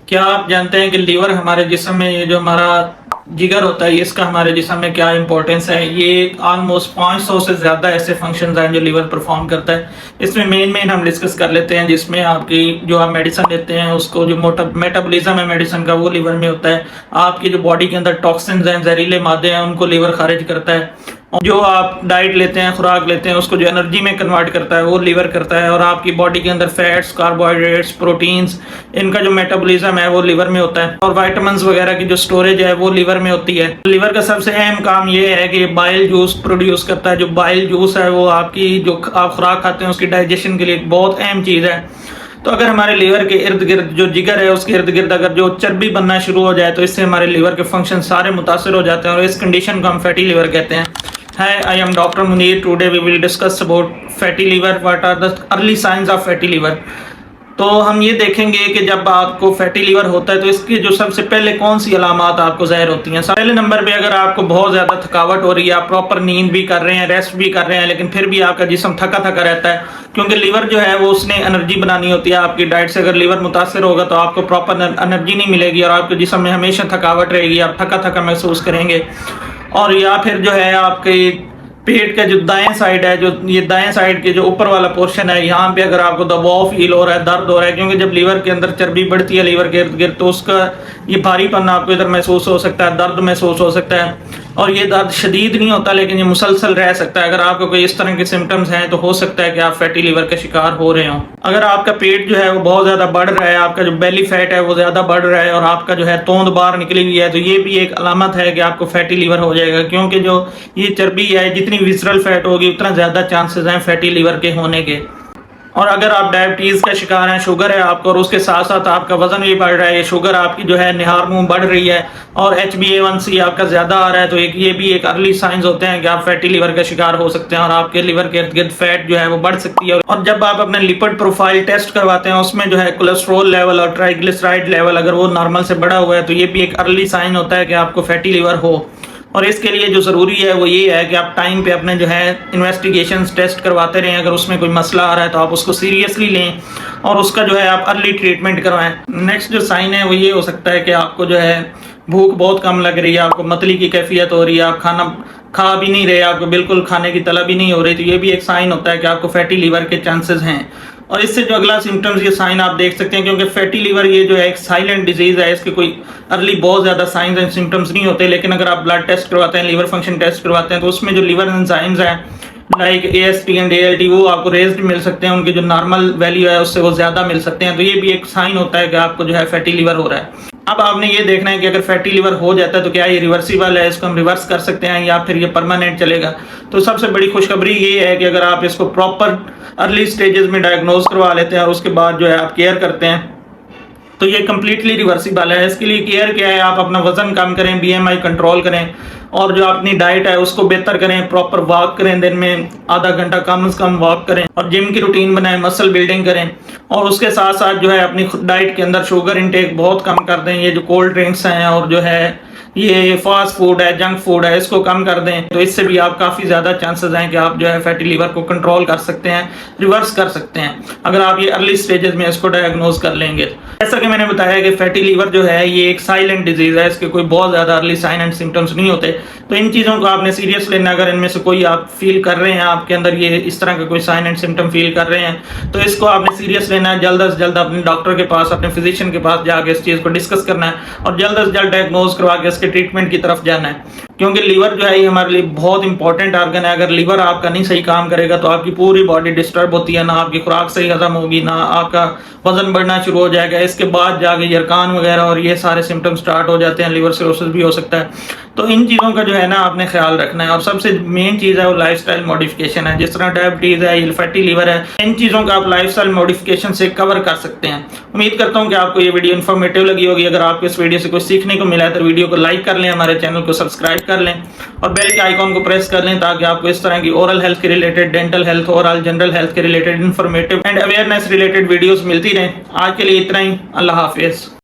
क्या आप जानते हैं कि लीवर हमारे जिस्म में, ये जो हमारा जिगर होता है, इसका हमारे जिस्म में क्या इंपॉर्टेंस है। ये ऑलमोस्ट 500 से ज़्यादा ऐसे फंक्शंस हैं जो लीवर परफॉर्म करता है। इसमें मेन हम डिस्कस कर लेते हैं, जिसमें आपकी जो आप मेडिसिन लेते हैं उसको जो मेटाबॉलिज्म है मेडिसिन का, वो लीवर में होता है। आपकी जो बॉडी के अंदर टॉक्सिन्स हैं, जहरीले मादे हैं, उनको लीवर खारिज करता है। और जो आप डाइट लेते हैं, खुराक लेते हैं, उसको जो एनर्जी में कन्वर्ट करता है वो लीवर करता है। और आपकी बॉडी के अंदर फैट्स, कार्बोहाइड्रेट्स, प्रोटीन्स, इनका जो मेटाबॉलिज्म है वो लीवर में होता है। और विटामिन्स वगैरह की जो स्टोरेज है वो लीवर में होती है। लीवर का सबसे अहम काम ये है कि बाइल जूस प्रोड्यूस करता है। जो बाइल जूस है वो आपकी जो आप खुराक खाते हैं उसकी डाइजेशन के लिए बहुत अहम चीज़ है। तो अगर हमारे लीवर के इर्द गिर्द जो जिगर है उसके इर्द गिर्द अगर जो चर्बी बनना शुरू हो जाए तो इससे हमारे लीवर के फंक्शन सारे मुतासर हो जाते हैं और इस कंडीशन को हम फैटी लीवर कहते हैं। Hi, I am Dr. Munir. Today we will discuss about fatty liver. What are the early signs of fatty liver? तो हम ये देखेंगे कि जब आपको फैटी लीवर होता है तो इसकी जो सबसे पहले कौन सी अलामात आपको ज़ाहिर होती हैं। पहले नंबर पे अगर आपको बहुत ज़्यादा थकावट हो रही है, आप प्रॉपर नींद भी कर रहे हैं, रेस्ट भी कर रहे हैं, लेकिन फिर भी आपका जिस्म थका थका रहता है, क्योंकि लीवर जो है वो उसने एनर्जी बनानी होती है। आपकी डाइट से अगर लीवर मुतासर होगा तो आपको प्रॉपर एनर्जी नहीं मिलेगी और आपके जिस्म में हमेशा थकावट रहेगी, आप थका थका महसूस करेंगे। और या फिर जो है आपके पेट का जो दाएं साइड है, जो ये दाएं साइड के जो ऊपर वाला पोर्शन है, यहाँ पे अगर आपको दबाव फील हो रहा है, दर्द हो रहा है, क्योंकि जब लीवर के अंदर चर्बी बढ़ती है लीवर के इर्द गिर्द तो उसका ये भारीपन आपको इधर महसूस हो सकता है, दर्द महसूस हो सकता है। और ये दर्द शदीद नहीं होता लेकिन ये मुसलसल रह सकता है। अगर आपको कोई इस तरह के सिम्टम्स हैं तो हो सकता है कि आप फैटी लीवर का शिकार हो रहे हो। अगर आपका पेट जो है वो बहुत ज़्यादा बढ़ रहा है, आपका जो बेली फैट है वो ज़्यादा बढ़ रहा है और आपका जो है तोंद बाहर निकली हुई है, तो ये भी एक अलामत है कि आपको फैटी लीवर हो जाएगा। क्योंकि जो ये चर्बी है, जितनी विसरल फैट होगी उतना ज़्यादा चांसेस हैं फैटी लीवर के होने के। और अगर आप डायबिटीज़ का शिकार हैं, शुगर है आपको, और उसके साथ साथ आपका वजन भी बढ़ रहा है, ये शुगर आपकी जो है निहार मुँह बढ़ रही है और HbA1c आपका ज़्यादा आ रहा है, तो ये भी एक अर्ली साइंस होते हैं कि आप फैटी लीवर का शिकार हो सकते हैं और आपके लीवर के इर्द गिर्द फैट जो है वो बढ़ सकती है। और जब आप अपने लिपिड प्रोफाइल टेस्ट करवाते हैं उसमें जो है कोलेस्ट्रॉल लेवल और ट्राइग्लिसराइड लेवल अगर वो नॉर्मल से बढ़ा हुआ है तो ये भी एक अर्ली साइन होता है कि आपको फैटी लीवर हो। और इसके लिए जो ज़रूरी है वो ये है कि आप टाइम पे अपने जो है इन्वेस्टिगेशंस टेस्ट करवाते रहें। अगर उसमें कोई मसला आ रहा है तो आप उसको सीरियसली लें और उसका जो है आप अर्ली ट्रीटमेंट करवाएं। नेक्स्ट जो साइन है वो ये हो सकता है कि आपको जो है भूख बहुत कम लग रही है, आपको मतली की कैफियत हो रही है, आप खाना खा भी नहीं रहे, आपको बिल्कुल खाने की तलब ही नहीं हो रही, तो ये भी एक साइन होता है कि आपको फैटी लीवर के चांसेस हैं। और इससे जो अगला सिम्टम्स ये साइन आप देख सकते हैं, क्योंकि फैटी लीवर ये जो है एक साइलेंट डिजीज़ है, इसके कोई अर्ली बहुत ज़्यादा साइंस एंड सिम्टम्स नहीं होते, लेकिन अगर आप ब्लड टेस्ट करवाते हैं, लीवर फंक्शन टेस्ट करवाते हैं, तो उसमें जो लीवर एंजाइम्स हैं लाइक AST एंड ALT वो आपको रेज्ड मिल सकते हैं, उनकी जो नॉर्मल वैल्यू है उससे वो ज़्यादा मिल सकते हैं। तो ये भी एक साइन होता है कि आपको जो है फैटी लीवर हो रहा है। अब आपने ये देखना है कि अगर फैटी लीवर हो जाता है तो क्या ये रिवर्सिबल है, इसको हम रिवर्स कर सकते हैं या फिर ये परमानेंट चलेगा। तो सबसे बड़ी खुशखबरी ये है कि अगर आप इसको प्रॉपर अर्ली स्टेजेस में डायग्नोज करवा लेते हैं और उसके बाद जो है आप केयर करते हैं तो ये कम्प्लीटली रिवर्सिबल है। इसके लिए केयर क्या है, आप अपना वजन कम करें, BMI कंट्रोल करें और जो अपनी डाइट है उसको बेहतर करें, प्रॉपर वॉक करें, दिन में आधा घंटा कम से कम वॉक करें और जिम की रूटीन बनाएं, मसल बिल्डिंग करें। और उसके साथ साथ जो है अपनी डाइट के अंदर शुगर इंटेक बहुत कम कर दें। ये जो कोल्ड ड्रिंक्स हैं और जो है ये फास्ट फूड है, जंक फूड है, इसको कम कर दें, तो इससे भी आप काफ़ी ज़्यादा चांसेस हैं कि आप जो है फैटी लीवर को कंट्रोल कर सकते हैं, रिवर्स कर सकते हैं, अगर आप ये अर्ली स्टेजेस में इसको डायग्नोज कर लेंगे। जैसा कि मैंने बताया कि फैटी लीवर जो है ये एक साइलेंट डिजीज़ है, इसके कोई बहुत ज़्यादा अर्ली साइन एंड सिम्टम्स नहीं होते। तो इन चीज़ों को आपने सीरियस लेना। अगर इनमें से कोई आप फील कर रहे हैं, आपके अंदर ये इस तरह का कोई साइन एंड सिम्टम फील कर रहे हैं, तो इसको आपने सीरियस लेना है। जल्द से जल्द अपने डॉक्टर के पास, अपने फिजिशियन के पास जाकर इस चीज़ को डिस्कस करना है और जल्द से जल्द डायग्नोज करवा के इसके ट्रीटमेंट की तरफ जाना है। क्योंकि लीवर जो है ये हमारे लिए बहुत इंपॉर्टेंट ऑर्गन है। अगर लीवर आपका नहीं सही काम करेगा तो आपकी पूरी बॉडी डिस्टर्ब होती है, ना आपकी खुराक सही हजम होगी, ना आपका वजन बढ़ना शुरू हो जाएगा। इसके बाद जाके यरकान वगैरह और ये सारे सिम्टम स्टार्ट हो जाते हैं, लीवर सिरोसिस भी हो सकता है। तो इन चीज़ों का जो है ना आपने ख्याल रखना है। और सबसे मेन चीज़ है वो लाइफस्टाइल मॉडिफिकेशन है। जिस तरह डायबिटीज़ है, फैटी लीवर है, इन चीज़ों का आप लाइफस्टाइल मॉडिफिकेशन से कवर कर सकते हैं। उम्मीद करता हूँ कि आपको ये वीडियो इन्फॉर्मेटिव लगी होगी। अगर आपको इस वीडियो से कुछ सीखने को मिला है तो वीडियो को लाइक कर लें, हमारे चैनल को सब्सक्राइब कर लें और बेल के आइकॉन को प्रेस कर लें ताकि आपको इस तरह की ओरल हेल्थ के related, dental health, overall general health के related informative and awareness related videos मिलती रहें। आज के लिए इतना ही। अल्लाह हाफिज़।